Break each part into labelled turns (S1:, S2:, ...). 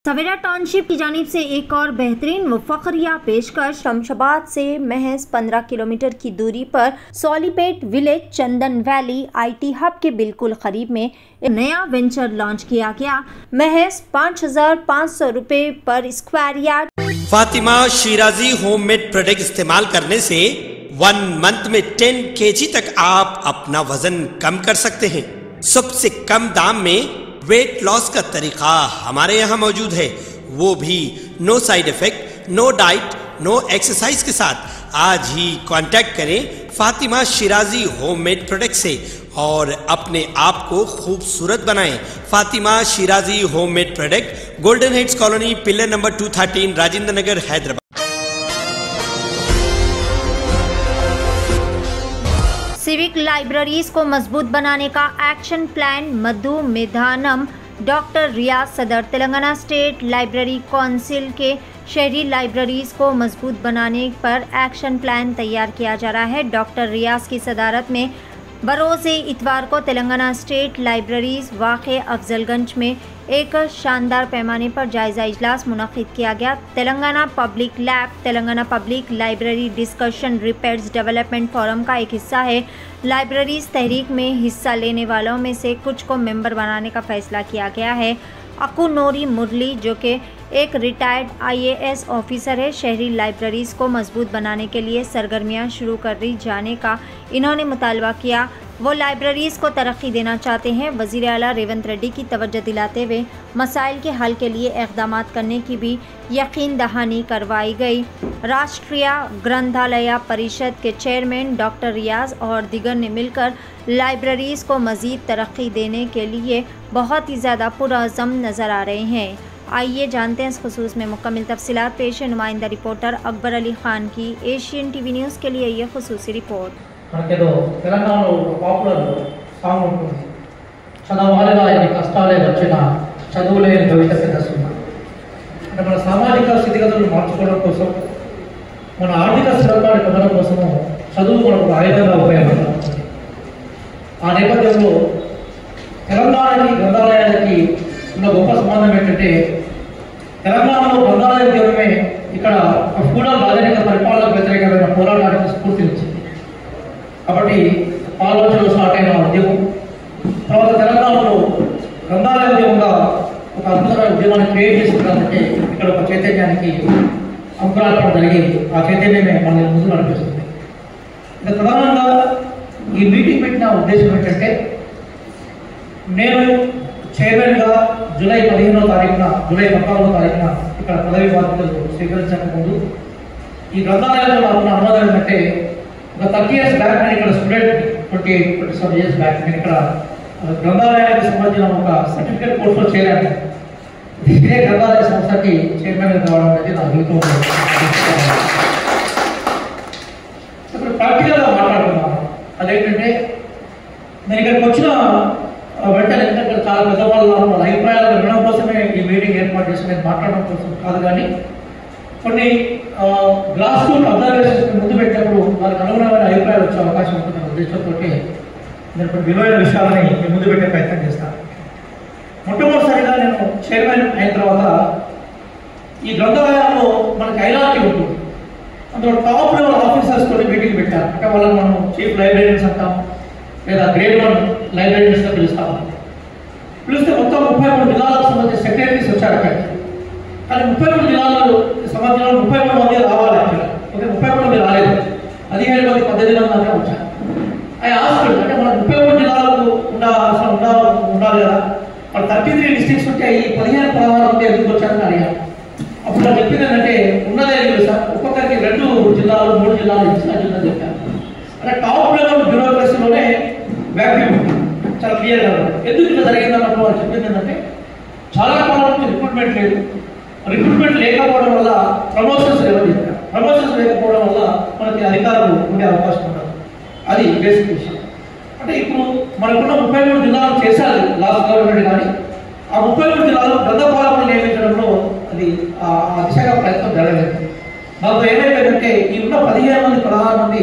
S1: सवेरा township की जानिब से एक और बेहतरीन व फखरिया पेशकश। शमशाबाद से महज 15 किलोमीटर की दूरी पर Solipet village Chandan valley IT hub के बिल्कुल करीब में एक नया वेंचर लॉन्च किया गया। महज 5,500 रुपए पर square yard.
S2: Fatima Shirazi homemade product इस्तेमाल करने से 1 मंथ में 10 kg तक आप अपना वजन कम कर सकते हैं। सबसे कम दाम में वेट लॉस का तरीका हमारे यहाँ मौजूद है, वो भी no side effect, no diet, no exercise के साथ। आज ही कांटेक्ट करें फातिमा शिराजी होममेड प्रोडक्ट से और अपने आप को खूबसूरत बनाएं। Fatima Shirazi homemade product, golden heads colony, pillar number 213, Rajendra Nagar, Hyderabad.
S1: Civic libraries को मजबूत बनाने का action plan Madhu Medhanam. Doctor Riyaz Sadar. Telangana state library council के शहरी लाइब्रेरीज को मजबूत बनाने पर एक्शन प्लान तैयार किया जा रहा है। डॉक्टर रियाज की सदारत में बरोज़े इतवार को तेलंगाना स्टेट लाइब्रेरीज वाक़े अफजलगंज में एक शानदार पैमाने पर जायज़ा इजलास मुनक़िद किया गया। Telangana public lab Telangana public library discussion repairs development forum का एक हिस्सा है। लाइब्रेरीज तहरीक में हिस्सा लेने वालों में से कुछ को मेंबर बनाने का फैसला किया गया है। अकुनोरी मुरली जो कि एक रिटायर्ड IAS ऑफिसर है, शहरी लाइब्रेरीज़ को मजबूत बनाने के लिए सरगर्मियां शुरू कर दी जाने का इन्होंने मुतालबा किया। वो लाइब्रेरीज़ को तरक्की देना चाहते हैं। वज़ीर आला रेवंत रेड्डी की तवज्जो दिलाते हुए मसाइल के हल के लिए इक़दाम करने की भी यकीन दहानी करवाई गई। राष्ट्रीय ग्रंथालय परिषद के चेयरमैन डॉक्टर रियाज और दिगर ने मिलकर लाइब्रेरीज़ को मज़ीद तरक्की देने के लिए बहुत ही ज़्यादा पुरअज़म नज़र आ रहे हैं। आइए जानते हैं इस खुसूस में मुकम्मल तफसीलात। पेश है नुमाइंदा रिपोर्टर अकबर अली खान की एशियन TV न्यूज़ के लिए ये खुसूसी रिपोर्ट।
S3: మనకేదో తెలంగాణలో పాపులర్ సాంగ్ ఉంటుంది, చదవాలిగా ఎన్ని కష్టాలే వచ్చినా చదువులేని భవిష్యత్తు దశ. అంటే మన సామాజిక స్థితిగతులను మార్చుకోవడం కోసం, మన ఆర్థిక స్థిరత్వాన్ని పొందడం కోసము చదువు మనకు ఆయుధంగా ఉపయోగపడుతుంది. ఆ నేపథ్యంలో తెలంగాణకి గ్రంథాలయాలకి ఉన్న గొప్ప సంబంధం ఏంటంటే, తెలంగాణలో గ్రంథాలయ ఉద్యమమే ఇక్కడ ఫ్యూడల్ రాజరిక పరిపాలనకు వ్యతిరేకమైన పోరాటానికి స్ఫూర్తినిచ్చింది. కాబట్టి ఆలోచనలు స్టార్ట్ అయిన ఉద్యమం తర్వాత తెలంగాణలో గ్రంథాలయ ఉద్యమంగా ఒక అద్భుతమైన ఉద్యమాన్ని క్రియేట్ చేసుకున్నారంటే ఇక్కడ ఒక చైతన్యానికి అంకురార్పణ జరిగింది. ఆ చైతన్యమే మన ముందు నడిపిస్తుంది. ఇంకా ప్రధానంగా ఈ మీటింగ్ పెట్టిన ఉద్దేశం ఏంటంటే, నేను చైర్మన్గా జూలై 15వ తారీఖున జూలై 14వ తారీఖున ఇక్కడ పదవి బాధ్యతలు స్వీకరించక ముందు ఈ గ్రంథాలయంలో నాకు అనువాదం ఏంటంటే, ఒక 30 years బ్యాక్ నేను ఇక్కడ స్టూడెంట్, 27 years బ్యాక్ నేను ఇక్కడ గ్రంథాలయానికి సంబంధించిన ఒక సర్టిఫికేట్ కోర్సులో చేరాను. ఇదే గ్రంథాలయ సంస్థకి చైర్మన్గా కావడం అనేది నా జీవితంలో. ఇప్పుడు ప్రాక్టికల్గా మాట్లాడుతున్నాను. అదేంటంటే, నేను ఇక్కడికి వచ్చిన వెంటనే ఎందుకంటే చాలా పెద్దవాళ్ళు వాళ్ళ అభిప్రాయాలు వినడం కోసమే ఈ మీటింగ్ ఏర్పాటు చేసి నేను మాట్లాడడం కోసం కాదు, కానీ కొన్ని గ్రాస్ రూట్ అబ్జర్వేషన్స్ ముందు పెట్టినప్పుడు వాళ్ళకి అనుగుణమైన అభిప్రాయాలు వచ్చే అవకాశం ఉంటుంది. ఉద్దేశంతో నేను కొన్ని విలువైన విషయాలని ముందు పెట్టే ప్రయత్నం చేస్తాను. మొట్టమొదటిసారిగా నేను చైర్మన్ అయిన తర్వాత ఈ గ్రంథాలయాల్లో మనకి హైరార్కీ ఉంటుంది. అందులో టాప్ లెవెల్ ఆఫీసర్స్ తోటి మీటింగ్ పెట్టారు. అంటే వాళ్ళని మనం చీఫ్ లైబ్రరీన్స్ అంటాం, లేదా గ్రేడ్ 1 లైబ్రరీస్గా పిలుస్తాము. పిలిస్తే మొత్తం 33 జిల్లాలకు సంబంధించిన సెక్రటరీస్ వచ్చారు అక్కడికి. కానీ 33 జిల్లాలు సంవత్సరంలో 33 మంది రావాలి. అక్కడ 33 మంది రాలేదు, 17 మంది 18 మంది వచ్చారు. అది హాస్పిటల్ అంటే మన 33 జిల్లాలకు ఉండాలి కదా. మన 33 డిస్ట్రిక్ట్స్ ఉంటే ఈ 15-16 మంది ఎందుకు వచ్చారని అడిగారు. అప్పుడు నాకు చెప్పింది ఏంటంటే, ఉన్నదే లేదు సార్, ఒక్కొక్కరికి 2 జిల్లాలు 3 జిల్లాలు ఇచ్చినట్టు చెప్పారు. అంటే టాప్ లెవెల్ బ్యూరోక్రసీలోనే వ్యాక్యూమ్ చాలా క్లియర్గా ఎందుకు ఇట్లా జరిగిందన్నప్పుడు వాళ్ళు చెప్పింది ఏంటంటే, చాలా కాలం నుంచి రిక్రూట్మెంట్ లేదు. రిక్రూట్మెంట్ లేకపోవడం వల్ల ప్రమోషన్స్ నిర్వహిస్తారు. ప్రమోషన్స్ లేకపోవడం వల్ల మనకి అధికారులు ఉండే అవకాశం ఉండదు. అది బేసిక్ విషయం. అంటే ఇప్పుడు మనకున్న 33 జిల్లాలు చేశారు లాస్ట్ గవర్నమెంట్, కానీ ఆ 33 జిల్లాలు గ్రంథపాలకులు నియమించడంలో అది ఆ దిశగా ప్రయత్నం జరగలేదు. దాంతో ఏమైపోయిందంటే, ఈ ఉన్న 15 మంది 16 మంది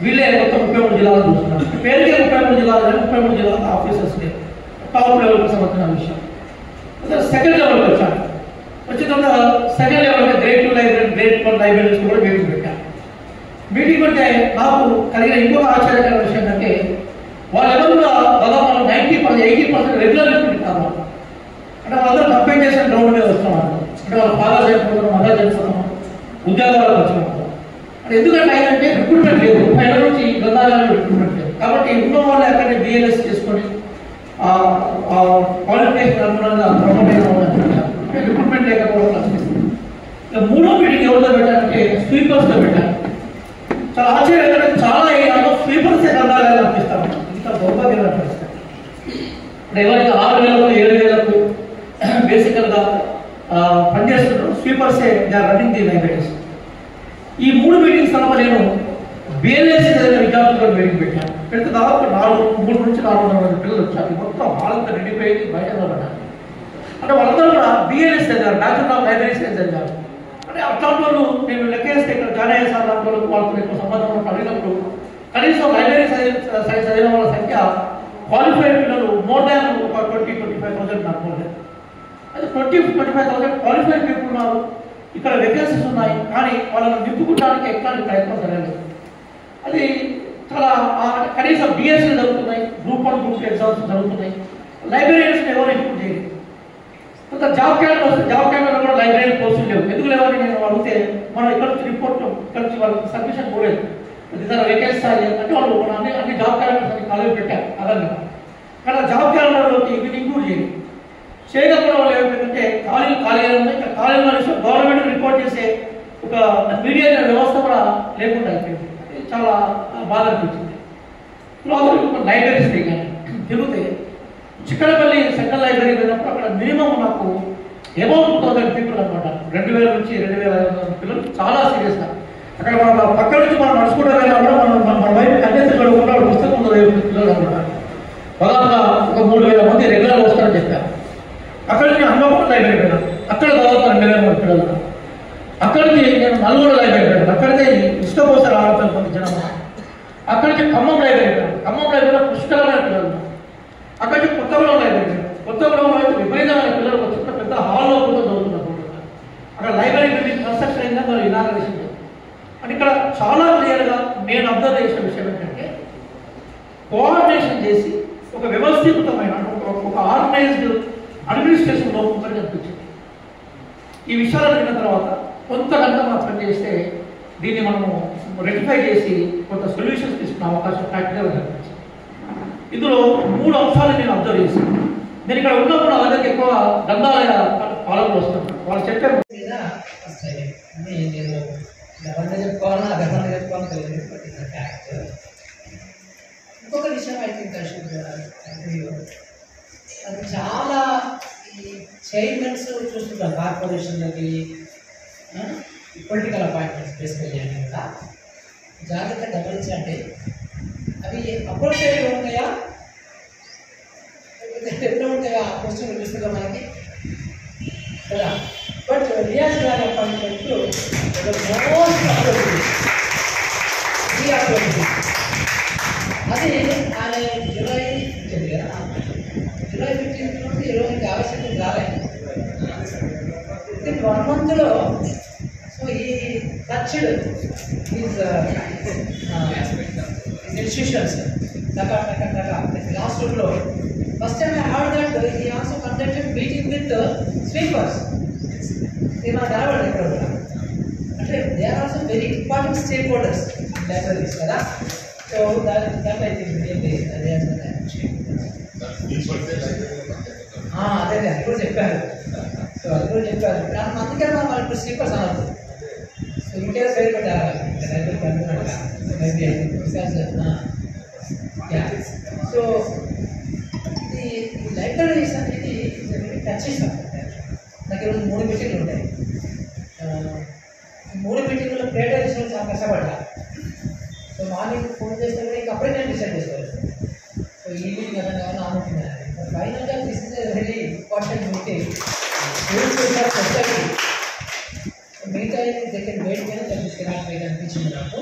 S3: వీళ్ళే మొత్తం 33 జిల్లాలు చూస్తున్నారు. పేరుకే 33 జిల్లాలు, 33 జిల్లాల ఆఫీసర్స్ టాప్ లెవెల్కి సంబంధించిన విషయం. సెకండ్ లెవెల్కి వచ్చాను. లైబ్రరీస్ కూడా మీటింగ్ పెట్టాను. మీటింగ్ పెడితే నాకు కలిగిన ఇంకొక ఆశ్చర్యకరమైన విషయం ఏంటంటే వాళ్ళెవరు కూడా దాదాపు 80% రెగ్యులర్ రిక్రూట్ కాదు. అంటే వాళ్ళందరూ కంపెనీ చేసిన గ్రౌండ్ మీద వస్తున్నారు. అంటే వాళ్ళ ఫాదర్ చనిపోతున్నాం, మదర్ చనిపోతున్నాం, ఉద్యోగాలకు వచ్చినాం. అంటే ఎందుకంటే ఏంటంటే రిక్రూట్మెంట్ లేదు, పైన నుంచి గ్రంథాలయాలు రిక్రూట్మెంట్ లేదు. కాబట్టి ఉన్న వాళ్ళు ఎక్కడైనా బిఎల్ఎస్ చేసుకొని క్వాలిఫికేషన్ అనుగుణంగా ప్రమోట్ అయిన అంటే రిక్రూట్మెంట్ లేకపోవడం కనిపిస్తుంది. ఇక మూడో మీటింగ్ ఎవరితో పెట్టారంటే స్వీపర్స్తో పెట్టారు. చాలా ఆశ్చర్యం ఏంటంటే చాలా ఏరియాలో స్వీపర్సే గ్రంథాలయాలు అనిపిస్తాం. ఇంత దౌర్భాగ్యంగా అనిపిస్తాయి. అంటే ఎవరైతే 6,000కు 7,000కు బేసికల్గా పనిచేస్తున్నారు స్వీపర్సే they are running the libraries. ఈ 3 మీటింగ్స్ తర్వాత నేను బిఎల్ఎస్ విద్యార్థులతో మీటింగ్ పెట్టాను. పెడితే దాదాపు 3 నుంచి 400 మంది పిల్లలు వచ్చారు. మొత్తం వాళ్ళంతా నిండిపోయింది, బయట పడ్డారు. అంటే వాళ్ళందరూ కూడా బిఎల్ఎస్ చదివారు, బ్యాచులర్ ఆఫ్ లైబ్రరీ సైన్స్ చదివారు. అంటే అట్లాంటి వాళ్ళు నేను లెక్కేస్తే ఇక్కడ జానయ్య సార్ లాంటి వాళ్ళకు వాళ్ళతో ఎక్కువ సంబంధం ఉన్నట్టు అడిగినప్పుడు కనీసం లైబ్రరీ సైన్స్ చదివిన వాళ్ళ సంఖ్య క్వాలిఫైడ్ పిల్లలు మోర్ దాన్ ఒక 20-25,000 నాకు పోలేదు. అది 20-25,000 క్వాలిఫైడ్ పీపుల్ ఉన్నారు. ఇక్కడ వేకెన్సీస్ ఉన్నాయి, కానీ వాళ్ళని నింపుకోవడానికి ఎట్లాంటి ప్రయత్నం జరగలేదు. అది చాలా కనీసం బిఎస్సీలు జరుగుతున్నాయి, గ్రూప్ 1 గ్రూప్ 2 ఎగ్జామ్స్ జరుగుతున్నాయి. లైబ్రరీస్ని ఎవరు ఇంప్రూవ్ చేయలేదు. కొంత జాబ్ క్యాలెండర్ వస్తే జాబ్ క్యాలెండర్ కూడా లైబ్రరీ పోస్టులు లేవు. ఎందుకు లేవని నేను అడిగితే మనం ఇక్కడ నుంచి రిపోర్ట్ ఇక్కడ నుంచి వాళ్ళకి సబ్మిషన్ పోలేదు. ఇతర వేకెన్సీ అంటే వాళ్ళు అన్ని జాబ్ క్యాలెండర్స్ అన్ని కాలేజ్ పెట్టారు అదన్నా. కానీ జాబ్ క్యాలెండర్లోకి ఇవి ఇంక్లూడ్ చేయాలి. చేయకపోవడం వల్ల ఏమిటంటే ఖాళీలు ఉన్నాయి. ఇక్కడ ఖాళీలు గవర్నమెంట్ రిపోర్ట్ చేసే ఒక మీడియా వ్యవస్థ కూడా లేకుండా అయిపోయింది. చాలా బాధ అనిపించింది. లైబ్రరీస్ తిరిగితే చిక్కడపల్లి సెంట్రల్ లైబ్రరీ వెళ్ళినప్పుడు అక్కడ మినిమం నాకు అబౌట్ 2,000 పీపుల్ అనమాట. 2,000 నుంచి 2,500 పిల్లలు చాలా సీరియస్గా. అక్కడ మన పక్క నుంచి మనం నడుచుకుంటూ వెళ్ళినా కూడా మన వైపు కన్నేసి కూడా పుస్తకం పిల్లలు అనమాట. దాదాపుగా ఒక 3,000 మంది రెగ్యులర్గా వస్తారని చెప్పారు. అక్కడి నుంచి హన్మకొండ లైబ్రరీ వెళ్ళాను, అక్కడ దాదాపు 2,000 మంది పిల్లలు. అక్కడి నుంచి నేను నల్గొండ లైబ్రరీ వెళ్ళాను, అక్కడితే ఇష్టపోసారు 6,000 మంది జనం. అక్కడి నుంచి ఖమ్మం లైబ్రరీ వెళ్ళాను, ఖమ్మం లైబ్రరీలో పుష్కలమైన పిల్లలు. అక్కడి నుంచి కొత్తగూడెం లైబ్రరీ, కొత్తగూడెంలో అయితే విపరీతమైన పిల్లలు వచ్చిన పెద్ద హాల్లో కూడా చదువుతున్నారు. అక్కడ లైబ్రరీ బిల్డింగ్ కన్స్ట్రక్షన్ అయిందా మరి ఇనాగరేషన్. అంటే ఇక్కడ చాలా క్లియర్గా నేను అబ్జర్వ్ చేసిన విషయం ఏంటంటే కోఆర్డినేషన్ చేసి ఒక వ్యవస్థీకృతమైన ఒక ఆర్గనైజ్డ్ అడ్మినిస్ట్రేషన్ లోపం కూడా కనిపించింది. ఈ విషయాలు అడిగిన తర్వాత కొంతకంతా మనం పనిచేస్తే దీన్ని మనము రెక్టిఫై చేసి కొంత సొల్యూషన్స్ తీసుకునే అవకాశం ప్రాక్టికల్గా కనిపించింది. ఇందులో 3 అంశాలు నేను అబ్జర్వ్ చేశాను. నేను ఇక్కడ ఉన్నప్పుడు వాళ్ళకి ఎక్కువ గ్రంథాలయ పాలకులు వస్తున్నారు. వాళ్ళు చెప్పే
S4: ఇంకొక విషయం అయితే అది చాలా ఈ చైర్మన్స్ చూస్తుంటాం కార్పొరేషన్లకి పొలిటికల్ అపాయింట్మెంట్స్ బేసికల్లీ అని కూడా జాగ్రత్తగా గమనించండి. అవి అప్రోచ్ అయ్యి ఉంటాయా ఎప్పుడు ఉంటాయా క్వశ్చన్ చూస్తుందా మనకి కదా. బట్ రియాజ్ గారి అపాయింట్మెంట్ మోస్ట్ అప్రోచ్ అది ఆయన జూలై 15 నుండి ఈరోజుకి ఆవశ్యకత రాలేదు. విత్ 1 monthలో సో ఈ టచ్డ్ ఈజ్ ఇన్స్టిట్యూషన్స్ లాస్ట్ రూట్లో first time I heard that he also conducted meeting with sweepers. ఇది మన కనబడదు ఇక్కడ కూడా. అంటే they are also very important stakeholders libraries కదా. సో దాంట్లో అయితే అదే అదే అది కూడా చెప్పారు. సో అది కూడా చెప్పారు. అందుకే మనం ఇప్పుడు స్లీపర్స్ అనదు. సో ఇంకేదో పేరు పెట్టారు సో ఇది లైబ్రరీస్ అనేది టచ్ చేస్తాం. నాకు ఈరోజు 3 మీటింగ్లు ఉంటాయి. 3 మీటింగ్లో ప్లేటర్ విషయంలో చాలా కష్టపడ్డా. సో మార్నింగ్ ఫోన్ చేస్తే కూడా ఇంకా అప్పుడే నేను డిసైడ్ చేసుకోవాలి. సో ఈవినింగ్ ఏమైనా అనుకుంటున్నాను. ఫైనల్గా this is very important meeting. మిగతా దే కెన్ వెయిట్ కానీ అనిపించింది నాకు.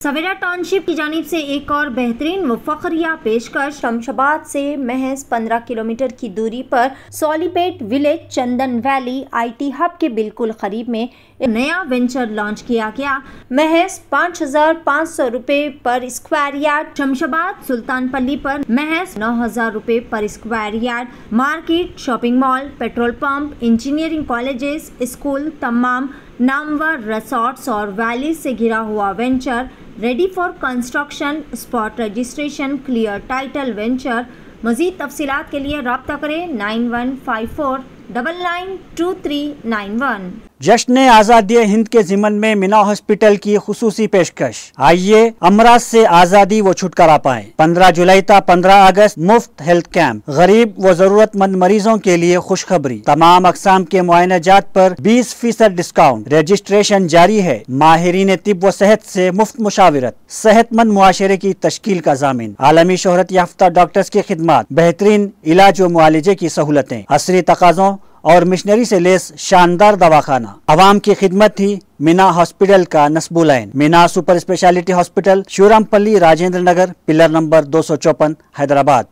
S1: सवेरा टाउनशिप की जानिब से एक और बेहतरीन व फखरिया पेशकश। शमशाबाद से महज 15 किलोमीटर की दूरी पर Solipet village Chandan valley IT hub के बिल्कुल करीब में एक नया वेंचर लॉन्च किया गया। महज 5,500 रुपए पर स्क्वायर यार्ड। शमशाबाद सुल्तानपल्ली पर महज 9,000 रुपए पर square yard. Market, shopping mall, petrol pump, engineering colleges, school, तमाम नामवर रिसोर्ट्स और वैली से घिरा हुआ venture ready for construction. Spot registration, clear title venture. मजीद तफसीलात के लिए रब्ता करें 9154 992391।
S5: जश्न आज़ादी हिंद के ज़िमन में मीना हॉस्पिटल की खुसूसी पेशकश। आइए अमराज से आज़ादी व छुटकारा पाएं। 15 जुलाई ta 15 अगस्त मुफ्त हेल्थ कैंप। गरीब व जरूरतमंद मरीजों के लिए खुशखबरी। तमाम अकसाम के मुआयनाजात पर 20% डिस्काउंट। रजिस्ट्रेशन जारी है। माहिरीन तिब व सेहत से मुफ्त मुशावरत। सेहतमंद मुआशरे की तश्कील का जामिन। आलमी शोहरत याफ्ता डॉक्टर्स की खिदमत। बेहतरीन इलाज व मुआलजे की सहूलतें। असरी तकाज़ों और मिशनरी से लेस शानदार दवाखाना। आवाम की खिदमत थी मीना हॉस्पिटल का नस्बुलैन। Meena super speciality hospital, Shivarampally, Rajendra Nagar, pillar number 254, Hyderabad.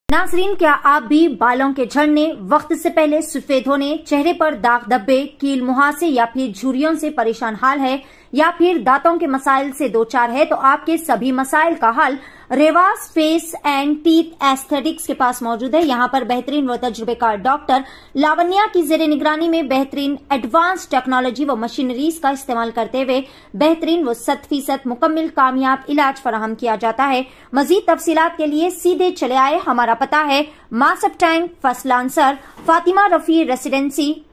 S1: नाज़रीन, क्या आप भी बालों के झड़ने, वक्त से पहले सफेद होने, चेहरे पर दाग धब्बे, कील मुहासे या फिर झुर्रियों से परेशान हाल है, या फिर दांतों के मसाइल से दो चार है, तो आपके सभी मसाइल का हल Revas face and teeth aesthetics के पास मौजूद है। यहाँ पर बेहतरीन व तजुर्बेकार डॉक्टर लावण्या की जेर निगरानी में बेहतरीन एडवांस टेक्नोलॉजी व मशीनरीज का इस्तेमाल करते हुए बेहतरीन व 100% मुकम्मल कामयाब इलाज फराहम किया जाता है। मजीद तफसीलात के लिए सीधे चले आए। हमारा पता है Masab tank, first lancer, Fatima Rafi residency,